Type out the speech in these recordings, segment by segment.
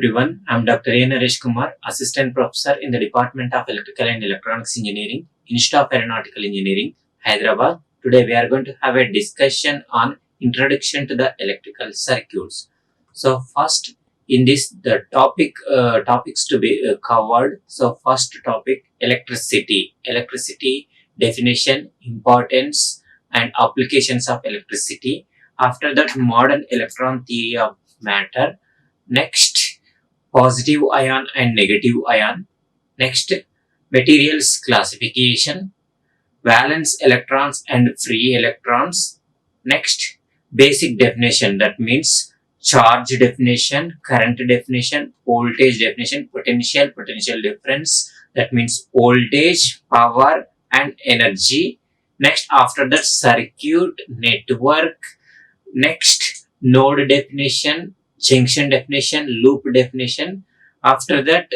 everyone, I am Dr. Naresh Kumar, Assistant Professor in the Department of Electrical and Electronics Engineering, Institute of Aeronautical Engineering, Hyderabad. Today we are going to have a discussion on Introduction to the Electrical Circuits. So first in this the topics to be covered. So first topic, electricity. Electricity definition, importance and applications of electricity. After that, modern electron theory of matter. Next, positive ion and negative ion. Next, materials classification, valence electrons and free electrons. Next, basic definition, that means charge definition, current definition, voltage definition, potential difference, that means voltage, power and energy. Next, after that, circuit, network. Next, node definition, junction definition, loop definition. After that,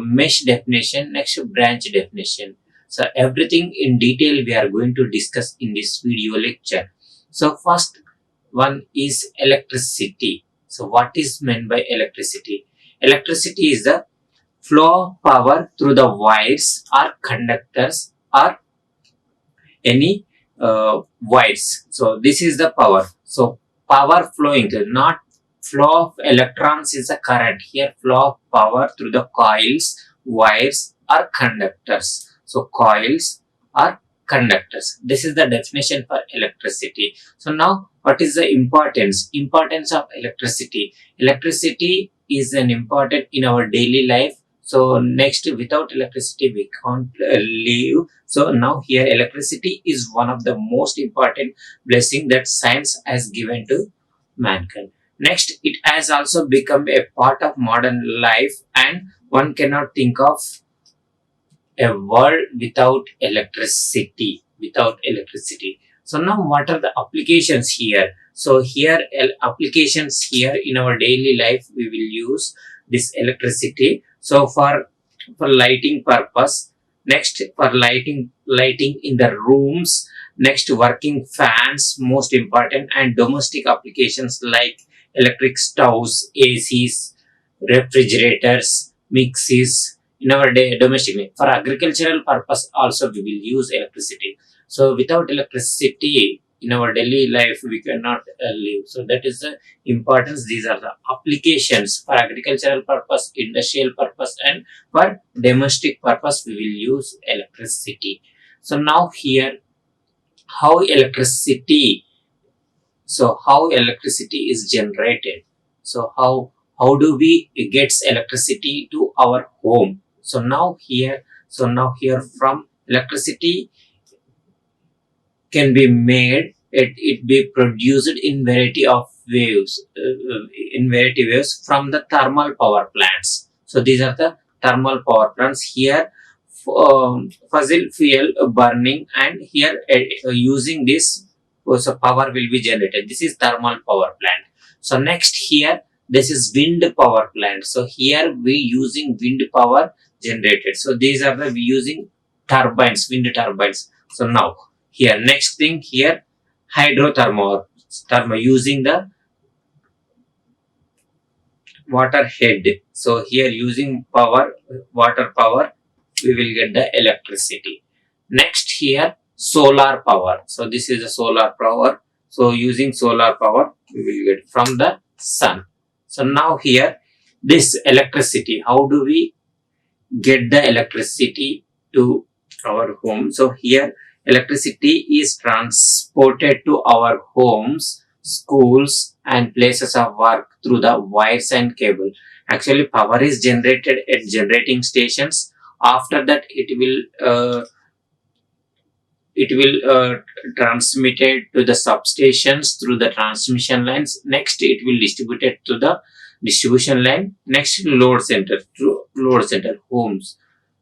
mesh definition. Next, branch definition. So everything in detail we are going to discuss in this video lecture. So first one is electricity. So what is meant by electricity? Electricity is the flow of power through the wires or conductors or any wires. So this is the power. So power flowing, not flow of electrons is the current. Here flow of power through the coils, wires or conductors. So coils or conductors. This is the definition for electricity. So now what is the importance? Importance of electricity. Electricity is an important in our daily life. So next, without electricity we can't live. So now here electricity is one of the most important blessing that science has given to mankind. Next, it has also become a part of modern life and one cannot think of a world without electricity. So now what are the applications here? So here applications here in our daily life we will use this electricity. So for lighting purpose. Next, for lighting in the rooms. Next, working fans, most important, and domestic applications like electric stoves, ACs, refrigerators, mixies in our domestic. For agricultural purpose also we will use electricity. So without electricity in our daily life we cannot live. So that is the importance. These are the applications for agricultural purpose, industrial purpose and for domestic purpose we will use electricity. So now here how electricity is generated. So how do we get electricity to our home? So now here from electricity can be made, it be produced in variety of waves, from the thermal power plants. So these are the thermal power plants. Here fossil fuel burning and here using this, so power will be generated. This is thermal power plant. So next here this is wind power plant. So here we using wind power generated. So these are we using turbines, wind turbines. So now here next thing here hydrothermal using the water head. So here using water power we will get the electricity. Next here solar power. So this is a solar power. So using solar power we will get from the sun. So now here this electricity, how do we get the electricity to our home? So here electricity is transported to our homes, schools and places of work through the wires and cable. Actually power is generated at generating stations. After that it will transmitted to the substations through the transmission lines. Next it will distributed to the distribution line. Next load center, homes,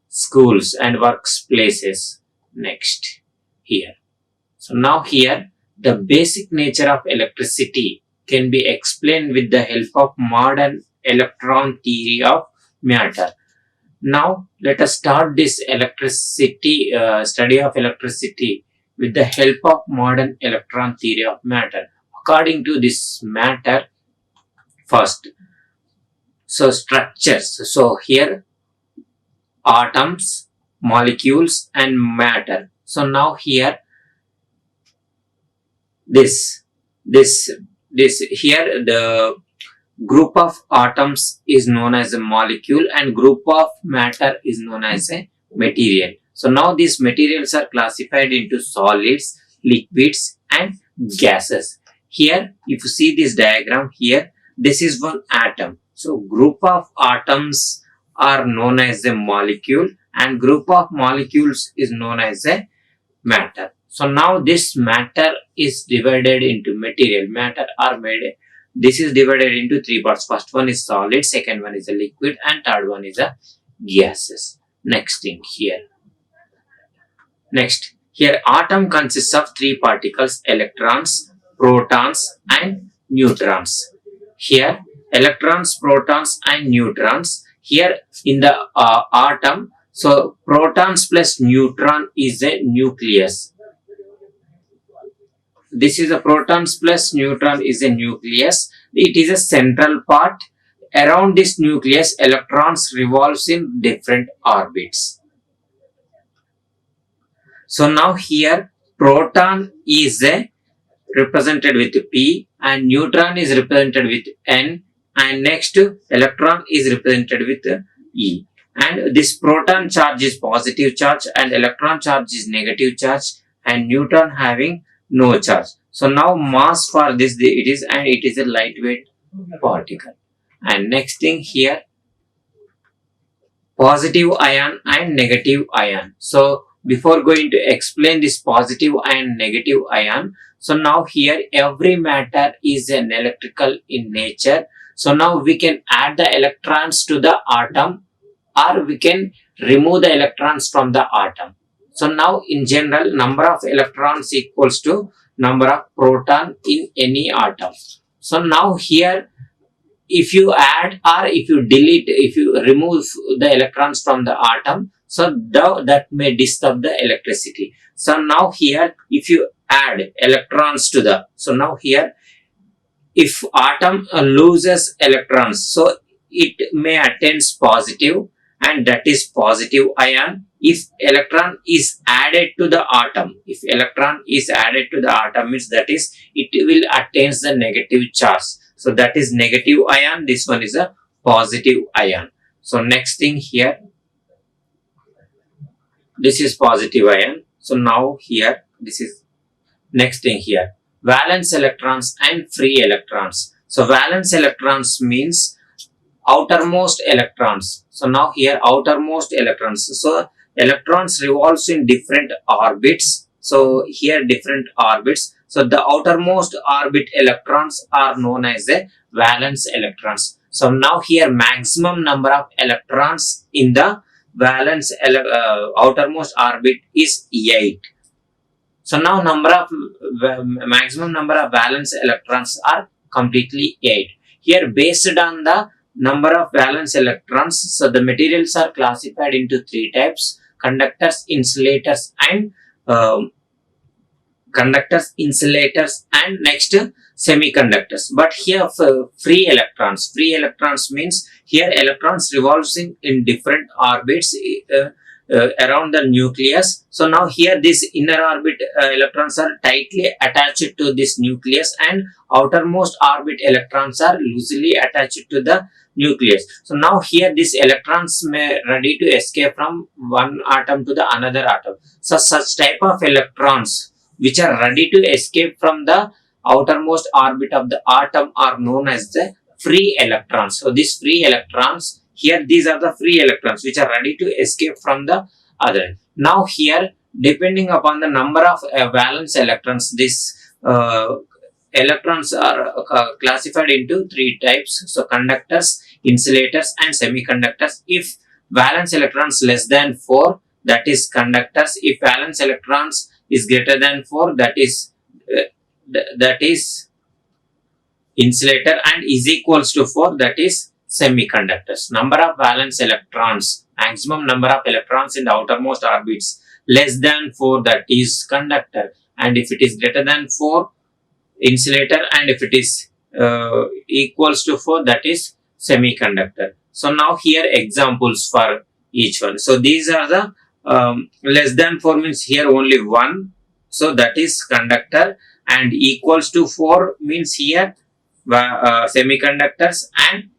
schools and workplaces. Next here. So now here the basic nature of electricity can be explained with the help of modern electron theory of matter. Now let us start this electricity study of electricity with the help of modern electron theory of matter. According to this matter, first So structures. So here atoms, molecules and matter. So now here this this this here the group of atoms is known as a molecule and group of matter is known as a material. So now these materials are classified into solids, liquids and gases. Here if you see this diagram here, this is one atom. So group of atoms are known as a molecule and group of molecules is known as a matter. So now this matter is divided into material. Matter are made. This is divided into three parts. First one is solid, second one is a liquid, and third one is a gases. Next thing here. Next, here atom consists of three particles: electrons, protons, and neutrons. Here, electrons, protons, and neutrons. Here in the atom, so protons plus neutron is a nucleus. This is a protons plus neutron is a nucleus. It is a central part. Around this nucleus, electrons revolves in different orbits. So now here, proton is represented with P and neutron is represented with N, and next electron is represented with E. And this proton charge is positive charge and electron charge is negative charge and neutron having no charge. So now mass for this it is, and it is a lightweight particle. And next thing here, positive ion and negative ion. So before going to explain this positive and negative ion, so now here every matter is an electrical in nature. So now we can add the electrons to the atom or we can remove the electrons from the atom. So now in general, number of electrons equals to number of proton in any atom. So now here if you add or if you delete, if you remove the electrons from the atom, so that may disturb the electricity. So now here if you add electrons to the, so now here if atom loses electrons, so it may attains positive and that is positive ion. If electron is added to the atom, if electron is added to the atom means that is it will attains the negative charge. So that is negative ion. This one is a positive ion. So next thing here, this is positive ion. So now here, this is next thing here, valence electrons and free electrons. So valence electrons means outermost electrons. So now here outermost electrons. So electrons revolves in different orbits. So here different orbits. So the outermost orbit electrons are known as the valence electrons. So now here maximum number of electrons in the valence outermost orbit is 8. So now maximum number of valence electrons are completely 8. Here based on the number of valence electrons, so the materials are classified into three types: conductors, insulators and next semiconductors. But here for free electrons means here electrons revolves in different orbits around the nucleus. So now here this inner orbit electrons are tightly attached to this nucleus and outermost orbit electrons are loosely attached to the nucleus. So now here these electrons may ready to escape from one atom to the another atom. So such type of electrons which are ready to escape from the outermost orbit of the atom are known as the free electrons. So these free electrons here, these are the free electrons which are ready to escape from the other. Now here, depending upon the number of valence electrons, these electrons are classified into three types. So conductors, insulators and semiconductors. If valence electrons less than 4, that is conductors. If valence electrons is greater than 4, that is insulator, and is equals to 4, that is semiconductors. Number of valence electrons, maximum number of electrons in the outermost orbits less than 4, that is conductor, and if it is greater than 4, insulator, and if it is equals to 4, that is semiconductor. So now here examples for each one. So these are the less than 4 means here only 1. So that is conductor, and equals to 4 means here semiconductors, and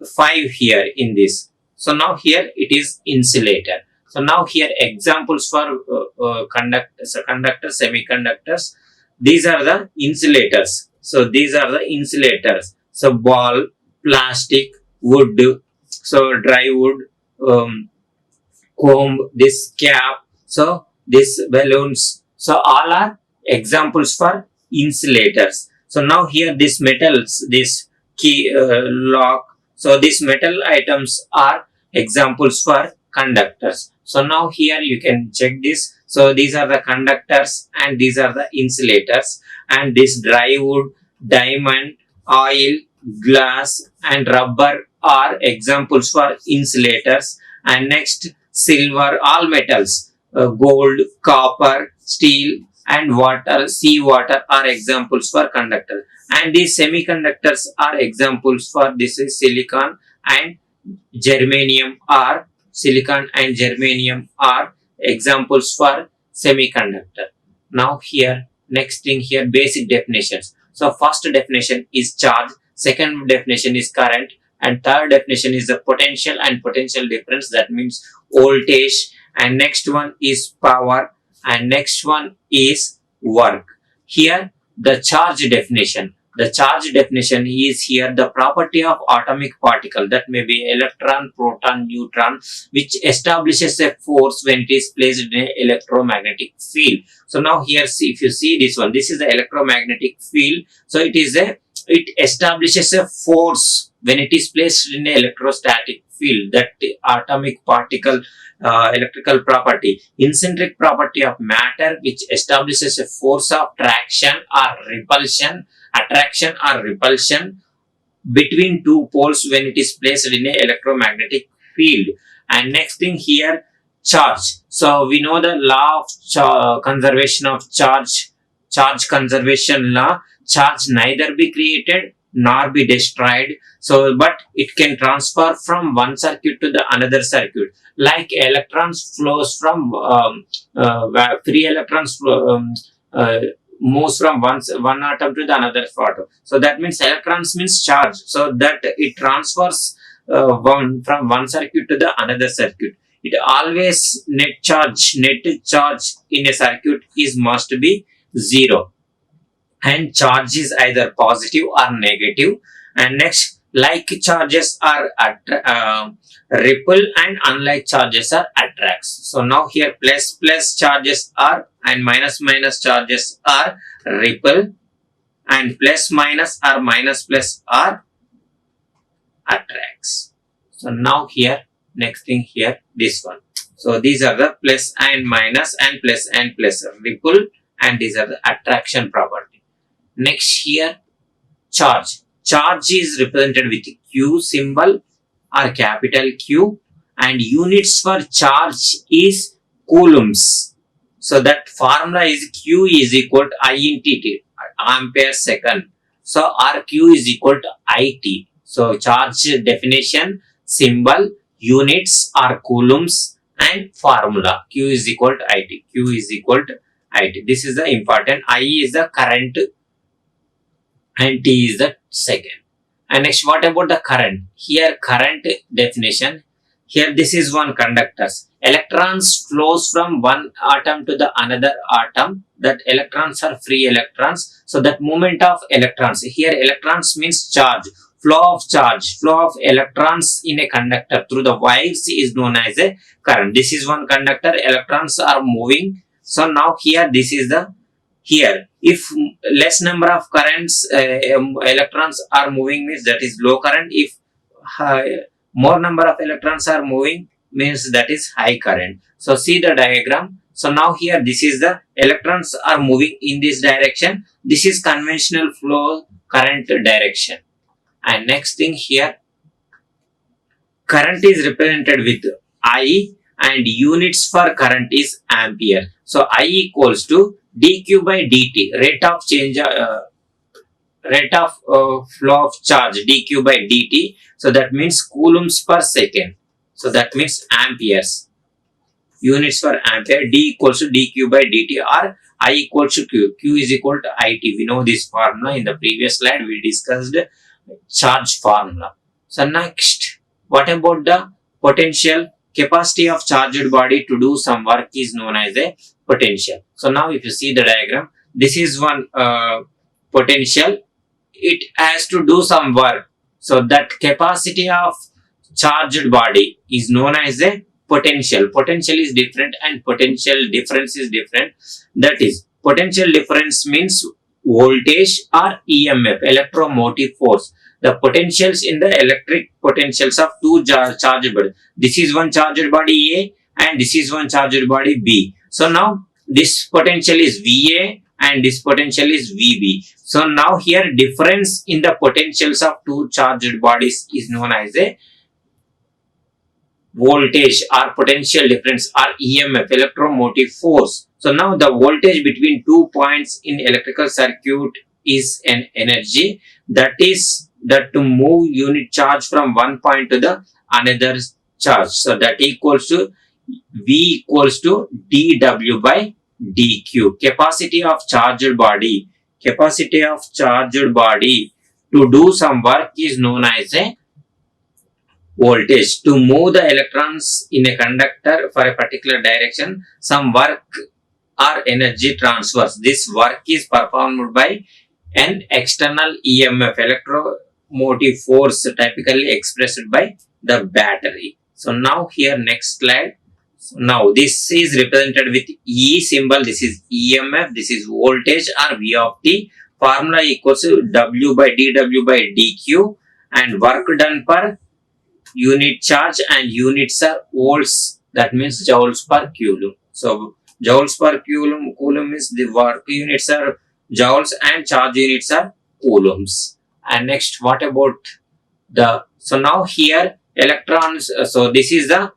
5 here in this. So now here it is insulator. So now here examples for conductor, semiconductors. These are the insulators. So these are the insulators. So ball, plastic, wood, so dry wood, comb, this cap, so this balloons. So all are examples for insulators. So now here these metals, this key, lock. So these metal items are examples for conductors. So now here you can check this. So these are the conductors and these are the insulators, and this dry wood, diamond, oil, glass and rubber are examples for insulators. And next, silver, all metals, gold, copper, steel and water, sea water are examples for conductor. And these semiconductors are examples for this is silicon and germanium, are silicon and germanium are examples for semiconductor. Now here, next thing here, basic definitions. So first definition is charge, second definition is current, and third definition is the potential and potential difference, that means voltage, and next one is power, and next one is work. Here the charge definition. The charge definition is here the property of atomic particle, that may be electron, proton, neutron, which establishes a force when it is placed in an electromagnetic field. So now here, see, if you see this one, this is the electromagnetic field. So it establishes a force when it is placed in an electrostatic field, that atomic particle electrical property. Eccentric property of matter, which establishes a force of attraction or repulsion between two poles when it is placed in an electromagnetic field. And next thing here, charge. So we know the law of conservation of charge conservation law. Charge neither be created nor be destroyed, so but it can transfer from one circuit to the another circuit, like electrons flows from free electrons moves from one atom to the another atom. So that means electrons means charge, so that it transfers from one circuit to the another circuit. It always net charge in a circuit is must be 0, and charge is either positive or negative. And next, like charges are repel and unlike charges are attracts. So now here plus charges are and minus charges are repel, and plus minus or minus plus are attracts. So now here, next thing here, this one. So these are the plus and minus and plus repel, and these are the attraction property. Next here, charge. Charge is represented with Q symbol or capital Q, and units for charge is coulombs. So that formula is Q is equal to I into T, ampere second. So RQ is equal to IT. So charge definition, symbol, units are coulombs, and formula Q is equal to IT. Q is equal to IT. This is the important. I is the current and T is the second. And next, what about the current? Here current definition. Here this is one conductors. Electrons flows from one atom to the another atom. That electrons are free electrons. So that movement of electrons. Here electrons means charge. Flow of electrons in a conductor through the wires is known as a current. This is one conductor. Electrons are moving. So now here this is the here. If less number of currents electrons are moving means that is low current. If more number of electrons are moving means that is high current. So see the diagram. So now here this is the electrons are moving in this direction. This is conventional flow current direction. And next thing here, current is represented with I, and units for current is ampere. So I equals to dq by dt, rate of change rate of flow of charge dq by dt. So that means coulombs per second. So that means amperes. Units for ampere. D equals to dq by dt or I equals to q. Q is equal to it. We know this formula. In the previous slide we discussed charge formula. So next, what about the potential? Capacity of charged body to do some work is known as a potential. So now if you see the diagram, this is one potential. It has to do some work. So that capacity of charged body is known as a potential. Potential is different and potential difference is different. That is, potential difference means voltage or EMF, electromotive force. The potentials in the electric potentials of two charged bodies. This is one charged body A and this is one charged body B. So now this potential is VA and this potential is VB. So now here difference in the potentials of two charged bodies is known as a voltage or potential difference or EMF, electromotive force. So now the voltage between 2 points in electrical circuit is an energy that to move unit charge from one point to the another charge. So that equals to V equals to dW by dQ. Capacity of charged body. Capacity of charged body to do some work is known as a voltage. To move the electrons in a conductor for a particular direction, some work or energy transfers. This work is performed by an external EMF, electromotive force, typically expressed by the battery. So now here next slide. Now this is represented with E symbol. This is EMF. This is voltage or V of T. Formula equals to W by dW by dQ, and work done per unit charge, and units are volts. That means joules per coulomb. So joules per coulomb is the work units are joules and charge units are coulombs. And next, what about the, so now here electrons, so this is the,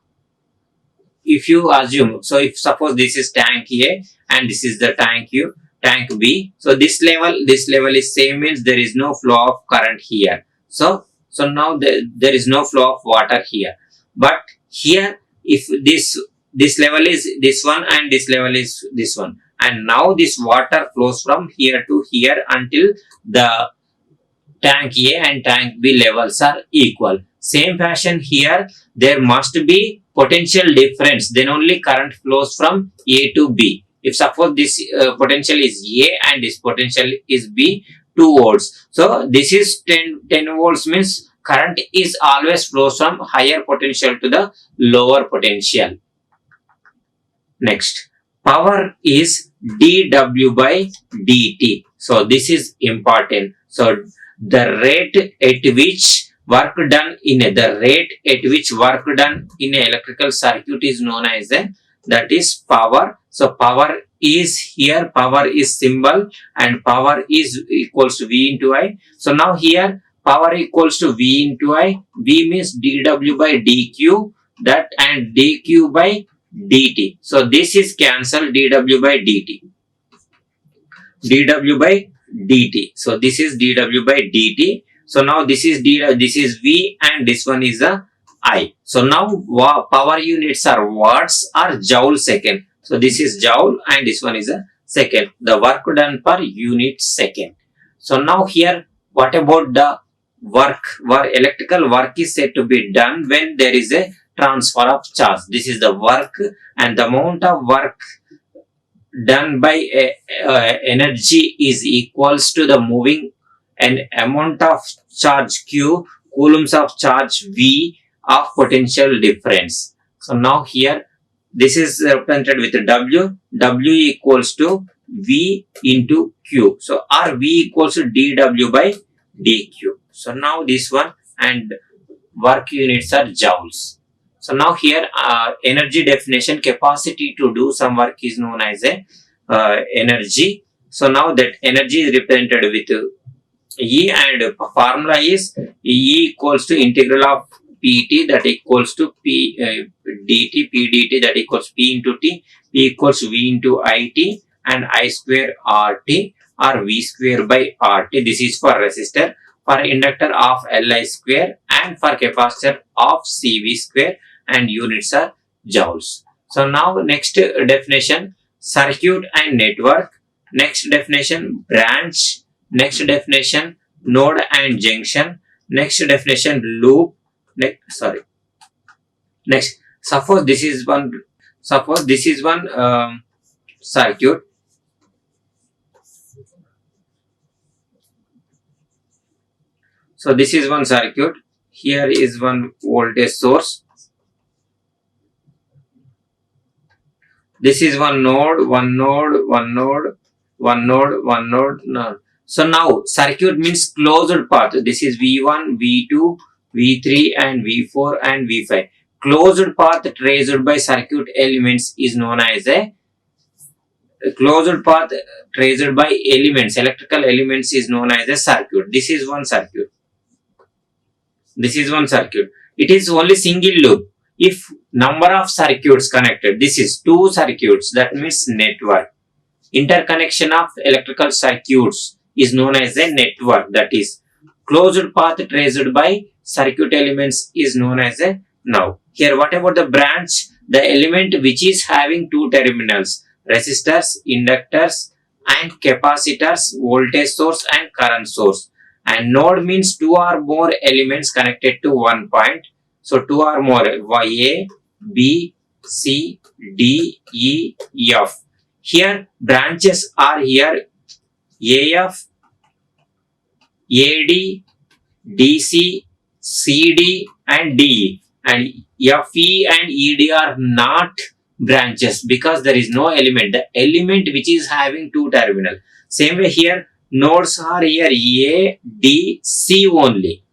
if you assume, so if suppose this is tank A and this is the tank B, so this level is same, means there is no flow of current here. So now there is no flow of water here. But here, if this level is this one and this level is this one, and now this water flows from here to here until the tank A and tank B levels are equal. Same fashion here, there must be potential difference, then only current flows from A to B. If suppose this potential is A and this potential is B, 2 volts. So this is 10 volts, means current is always flows from higher potential to the lower potential. Next, power is dW by dt. So this is important. So the rate at which work done in an electrical circuit is known as that is power. So power is here, power is symbol, and power is equals to V into I. So now here power equals to V into I. V means dW by dQ, that, and dQ by dt. So this is cancelled, dW by dt. dW by dt. So this is dW by dt. So now this is this is V and this one is the I. So now power units are watts or joule second. So this is joule and this one is a second. The work done per unit second. So now here, what about the work? Electrical work is said to be done when there is a transfer of charge. This is the work, and the amount of work done by energy is equals to the moving an amount of charge Q, coulombs of charge V of potential difference. So now here this is represented with W. W equals to V into Q. So R V equals to dW by dQ. So now this one, and work units are joules. So now here energy definition, capacity to do some work is known as a energy. So now that energy is represented with E, and formula is E equals to integral of Pt, that equals to P dt, P dt, that equals P into T, P equals V into It, and I square RT. or V square by RT. This is for resistor, for inductor of Li square, and for capacitor of CV square, and units are joules. So now next definition, circuit and network. Next definition, branch. Next definition, node and junction. Next definition, loop. Next, suppose this is one circuit. So this is one circuit. Here is one voltage source. This is one node. No. So now circuit means closed path. This is V1, V2, V3 and V4 and V5. Closed path traced by circuit elements is known as a closed path traced by elements, electrical elements, is known as a circuit. This is one circuit. It is only single loop. If number of circuits connected, this is two circuits, that means network. Interconnection of electrical circuits is known as a network. That is closed path traced by circuit elements is known as a now. Here, what about the branch? The element which is having two terminals, resistors, inductors and capacitors, voltage source and current source. And node means two or more elements connected to one point. So two or more, A, B, C, D, E, F. Here branches are here AF, AD, DC, CD and DE. And FE and ED are not branches because there is no element. The element which is having two terminal. Same way here, nodes are here A, D, C only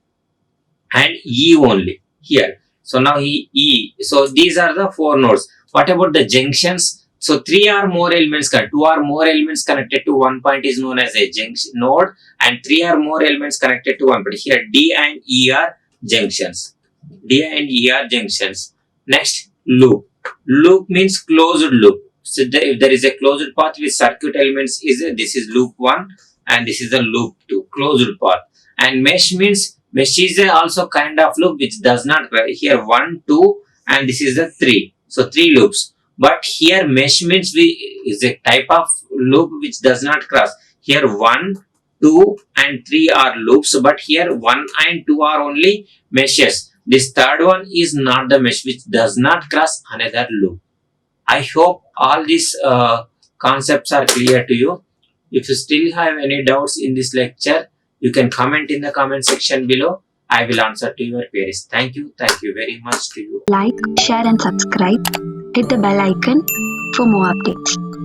and E only here. So now E. So these are the four nodes. What about the junctions? So three or more elements, two or more elements connected to one point is known as a junction node, and three or more elements connected to one point. Here D and E are junctions. Next, loop. Loop means closed loop. So if there is a closed path with circuit elements, this is loop 1 and this is the loop 2, closed path. And mesh means mesh is also kind of loop which does not, here 1, 2 and this is the 3. So 3 loops. But here mesh means is a type of loop which does not cross. Here 1, 2 and 3 are loops, but here 1 and 2 are only meshes. This third one is not the mesh which does not cross another loop. I hope all these concepts are clear to you. If you still have any doubts in this lecture, you can comment in the comment section below. I will answer to your queries. Thank you very much to you. Like, share and subscribe. Hit the bell icon for more updates.